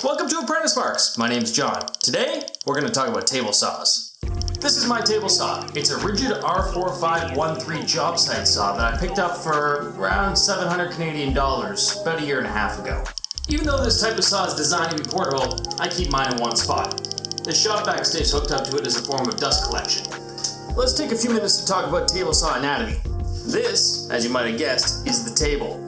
Welcome to Apprentice Marks. My name's John. Today, we're going to talk about table saws. This is my table saw. It's a rigid R4513 job site saw that I picked up for around 700 Canadian dollars about a year and a half ago. Even though this type of saw is designed to be portable, I keep mine in one spot. The shop back stays hooked up to it as a form of dust collection. Let's take a few minutes to talk about table saw anatomy. This, as you might have guessed, is the table.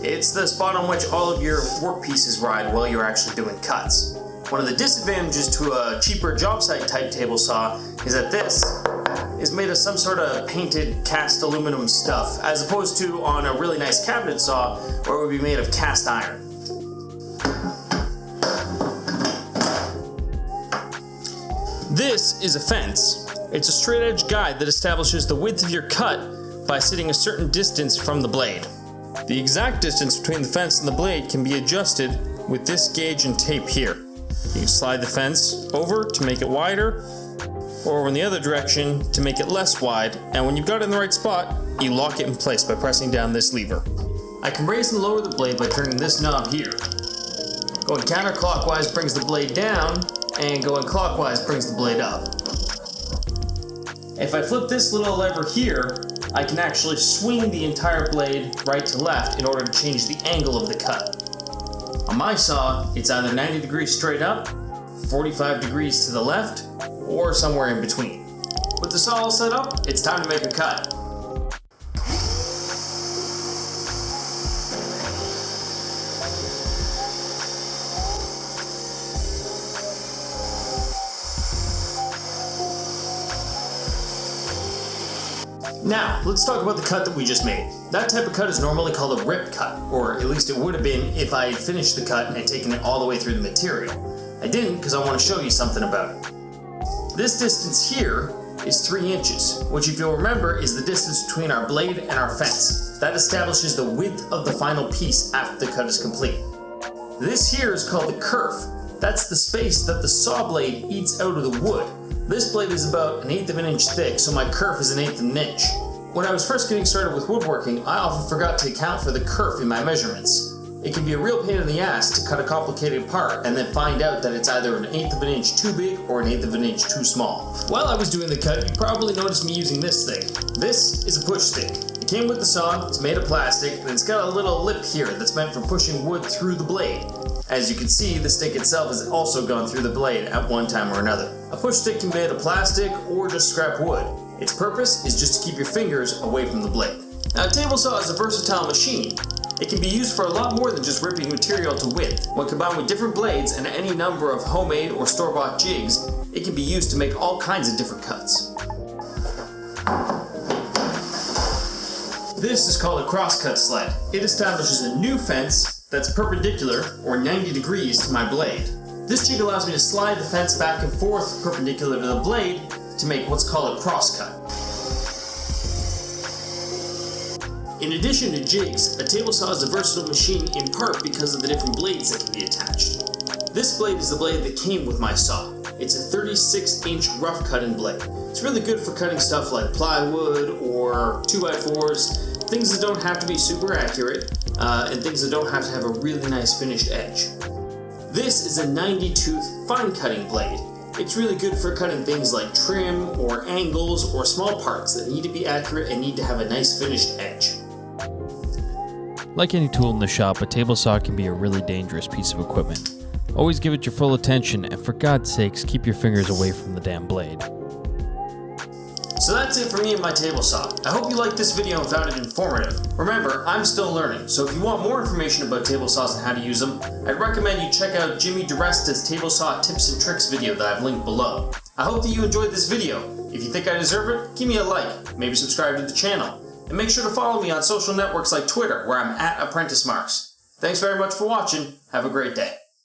It's the spot on which all of your work pieces ride while you're actually doing cuts. One of the disadvantages to a cheaper job site type table saw is that this is made of some sort of painted cast aluminum stuff, as opposed to on a really nice cabinet saw where it would be made of cast iron. This is a fence. It's a straight edge guide that establishes the width of your cut by sitting a certain distance from the blade. The exact distance between the fence and the blade can be adjusted with this gauge and tape here. You can slide the fence over to make it wider, or in the other direction to make it less wide, and when you've got it in the right spot, you lock it in place by pressing down this lever. I can raise and lower the blade by turning this knob here. Going counterclockwise brings the blade down, and going clockwise brings the blade up. If I flip this little lever here, I can actually swing the entire blade right to left in order to change the angle of the cut. On my saw, it's either 90 degrees straight up, 45 degrees to the left, or somewhere in between. With the saw all set up, it's time to make a cut. Now, let's talk about the cut that we just made. That type of cut is normally called a rip cut, or at least it would have been if I had finished the cut and had taken it all the way through the material. I didn't because I want to show you something about it. This distance here is 3 inches, which if you'll remember is the distance between our blade and our fence. That establishes the width of the final piece after the cut is complete. This here is called the kerf. That's the space that the saw blade eats out of the wood. This blade is about 1/8 of an inch thick, so my kerf is 1/8 of an inch. When I was first getting started with woodworking, I often forgot to account for the kerf in my measurements. It can be a real pain in the ass to cut a complicated part and then find out that it's either 1/8 of an inch too big or 1/8 of an inch too small. While I was doing the cut, you probably noticed me using this thing. This is a push stick. It came with the saw, it's made of plastic, and it's got a little lip here that's meant for pushing wood through the blade. As you can see, the stick itself has also gone through the blade at one time or another. A push stick can be made of plastic or just scrap wood. Its purpose is just to keep your fingers away from the blade. Now, a table saw is a versatile machine. It can be used for a lot more than just ripping material to width. When combined with different blades and any number of homemade or store-bought jigs, it can be used to make all kinds of different cuts. This is called a crosscut sled. It establishes a new fence that's perpendicular or 90 degrees to my blade. This jig allows me to slide the fence back and forth perpendicular to the blade to make what's called a crosscut. In addition to jigs, a table saw is a versatile machine in part because of the different blades that can be attached. This blade is the blade that came with my saw. It's a 36-inch rough cutting blade. It's really good for cutting stuff like plywood or 2x4s, things that don't have to be super accurate, and things that don't have to have a really nice finished edge. This is a 90-tooth fine cutting blade. It's really good for cutting things like trim or angles or small parts that need to be accurate and need to have a nice finished edge. Like any tool in the shop, a table saw can be a really dangerous piece of equipment. Always give it your full attention, and for God's sakes, keep your fingers away from the damn blade. So that's it for me and my table saw. I hope you liked this video and found it informative. Remember, I'm still learning, so if you want more information about table saws and how to use them, I'd recommend you check out Jimmy DiResta's table saw tips and tricks video that I've linked below. I hope that you enjoyed this video. If you think I deserve it, give me a like, maybe subscribe to the channel, and make sure to follow me on social networks like Twitter, where I'm @ApprenticeMarks. Thanks very much for watching. Have a great day.